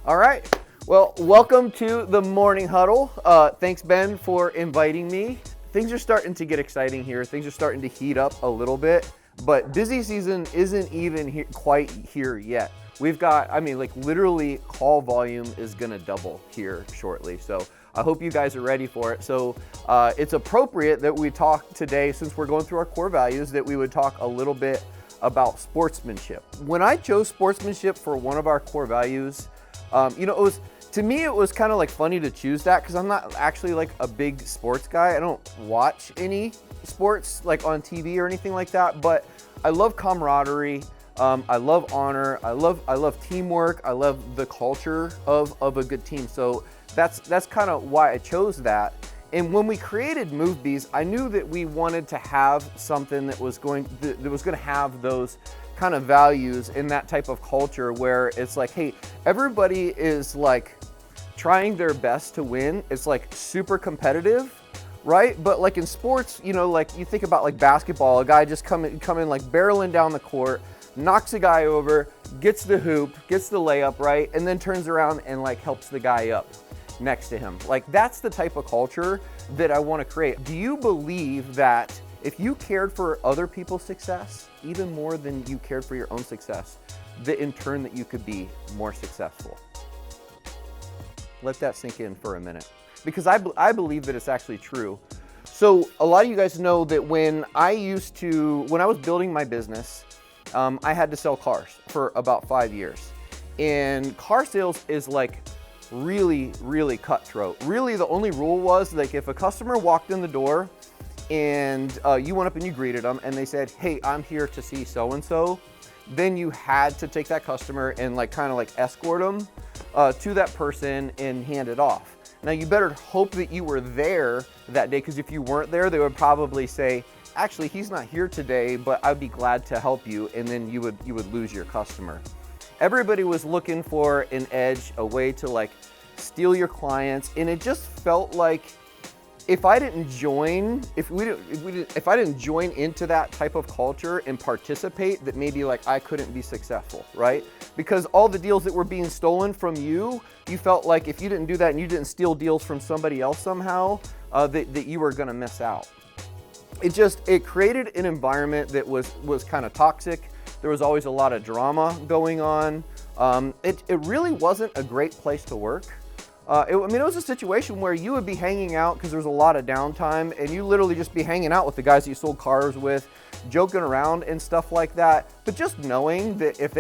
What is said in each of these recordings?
All right. Well, welcome to the morning huddle. Thanks, Ben, for inviting me. Things are starting to get exciting here. Things are starting to heat up a little bit, but busy season isn't even quite here yet. We've got, literally call volume is gonna double here shortly. So I hope you guys are ready for it. So it's appropriate that we talk today, since we're going through our core values, that we would talk a little bit about sportsmanship. When I chose sportsmanship for one of our core values, to me, it was kind of like funny to choose that because I'm not actually like a big sports guy. I don't watch any sports like on TV or anything like that, but I love camaraderie. I love honor. I love teamwork. I love the culture of a good team. So that's kind of why I chose that. And when we created Movebees, I knew that we wanted to have something that was going to have those kind of values in that type of culture where it's like, hey, everybody is like trying their best to win. It's like super competitive, right? But like in sports, like you think about like basketball, a guy just come in like barreling down the court, knocks a guy over, gets the hoop, gets the layup, right? And then turns around and like helps the guy up next to him. Like that's the type of culture that I want to create. Do you believe that if you cared for other people's success, even more than you cared for your own success, that in turn that you could be more successful? Let that sink in for a minute, because I believe that it's actually true. So a lot of you guys know that when I was building my business, I had to sell cars for about 5 years. And car sales is like really, really cutthroat. Really, the only rule was like if a customer walked in the door and you went up and you greeted them and they said, hey, I'm here to see so-and-so, then you had to take that customer and like kind of like escort them to that person and hand it off. Now you better hope that you were there that day, because if you weren't there, they would probably say, actually, he's not here today, but I'd be glad to help you, and then you would lose your customer. Everybody was looking for an edge, a way to like steal your clients, and it just felt like if I didn't join into that type of culture and participate, that maybe like I couldn't be successful, right? Because all the deals that were being stolen from you felt like if you didn't do that and you didn't steal deals from somebody else somehow, that you were gonna miss out. It created an environment that was kind of toxic. There was always a lot of drama going on. It really wasn't a great place to work. It was a situation where you would be hanging out because there was a lot of downtime, and you literally just be hanging out with the guys that you sold cars with, joking around and stuff like that. But just knowing that if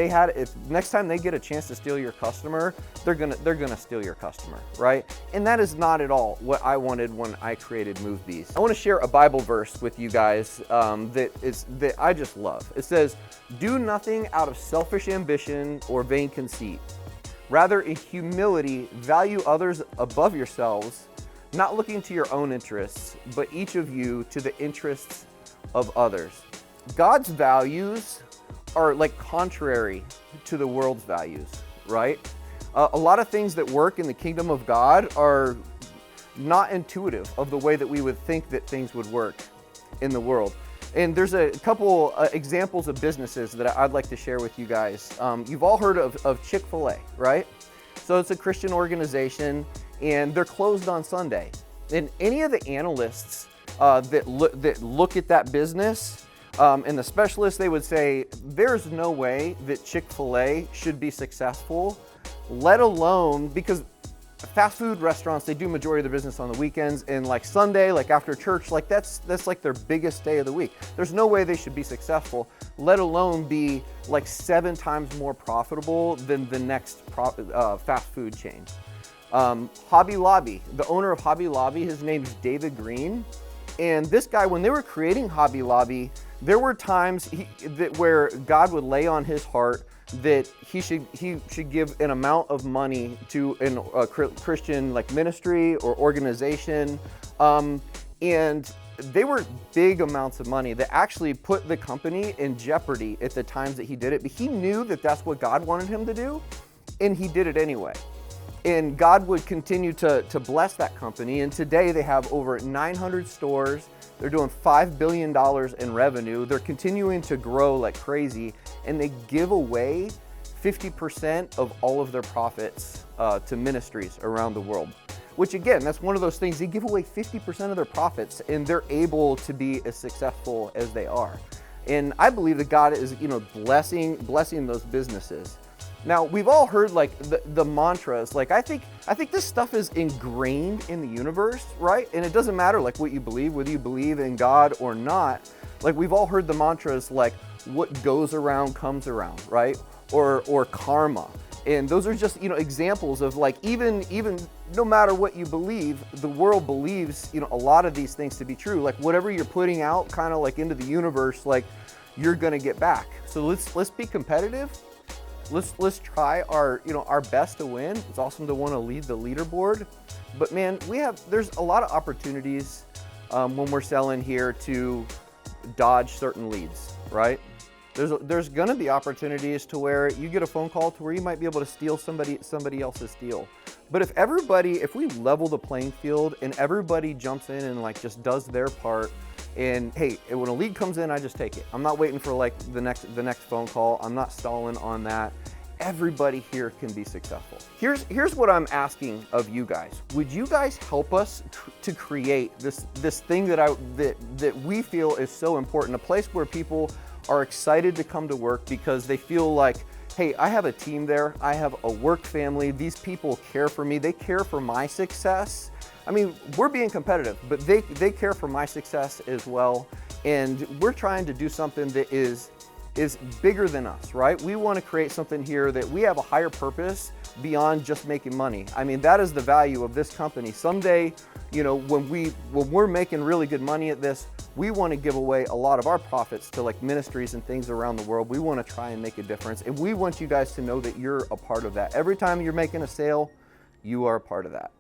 next time they get a chance to steal your customer, they're gonna steal your customer, right? And that is not at all what I wanted when I created Movebees. I want to share a Bible verse with you guys that I just love. It says, "Do nothing out of selfish ambition or vain conceit. Rather, in humility, value others above yourselves, not looking to your own interests, but each of you to the interests of others." God's values are like contrary to the world's values, right? A lot of things that work in the kingdom of God are not intuitive of the way that we would think that things would work in the world. And there's a couple examples of businesses that I'd like to share with you guys. You've all heard of Chick-fil-A, right? So it's a Christian organization, and they're closed on Sunday. And any of the analysts that look at that business and the specialists, they would say, there's no way that Chick-fil-A should be successful, let alone, because fast food restaurants, they do majority of their business on the weekends, and like Sunday, like after church, like that's like their biggest day of the week. There's no way they should be successful, let alone be like 7 times more profitable than the next fast food chain. Hobby Lobby, the owner of Hobby Lobby, his name's David Green. And this guy, when they were creating Hobby Lobby, there were times where God would lay on his heart that he should give an amount of money to a Christian like ministry or organization, and they were big amounts of money that actually put the company in jeopardy at the times that he did it. But he knew that that's what God wanted him to do, and he did it anyway. And God would continue to bless that company. And today they have over 900 stores. They're doing $5 billion in revenue. They're continuing to grow like crazy. And they give away 50% of all of their profits to ministries around the world. Which again, that's one of those things, they give away 50% of their profits and they're able to be as successful as they are. And I believe that God is, blessing those businesses. Now, we've all heard like the mantras, like I think this stuff is ingrained in the universe, right? And it doesn't matter like what you believe, whether you believe in God or not. Like we've all heard the mantras like what goes around comes around, right? Or karma. And those are just, examples of like, even no matter what you believe, the world believes, a lot of these things to be true. Like whatever you're putting out kind of like into the universe, like you're going to get back. So let's be competitive. Let's try our best to win. It's awesome to want to lead the leaderboard. But man, there's a lot of opportunities when we're selling here to dodge certain leads, right? There's going to be opportunities to where you get a phone call to where you might be able to steal somebody else's deal. But if we level the playing field and everybody jumps in and like just does their part, and hey, when a lead comes in, I just take it. I'm not waiting for like the next phone call. I'm not stalling on that. Everybody here can be successful. Here's what I'm asking of you guys. Would you guys help us to create this thing that we feel is so important, a place where people are excited to come to work because they feel like, hey, I have a team there, I have a work family, these people care for me, they care for my success. I mean, we're being competitive, but they care for my success as well. And we're trying to do something that is bigger than us, right? We want to create something here that we have a higher purpose beyond just making money. I mean, that is the value of this company. Someday, when we're making really good money at this, we want to give away a lot of our profits to like ministries and things around the world. We want to try and make a difference. And we want you guys to know that you're a part of that. Every time you're making a sale, you are a part of that.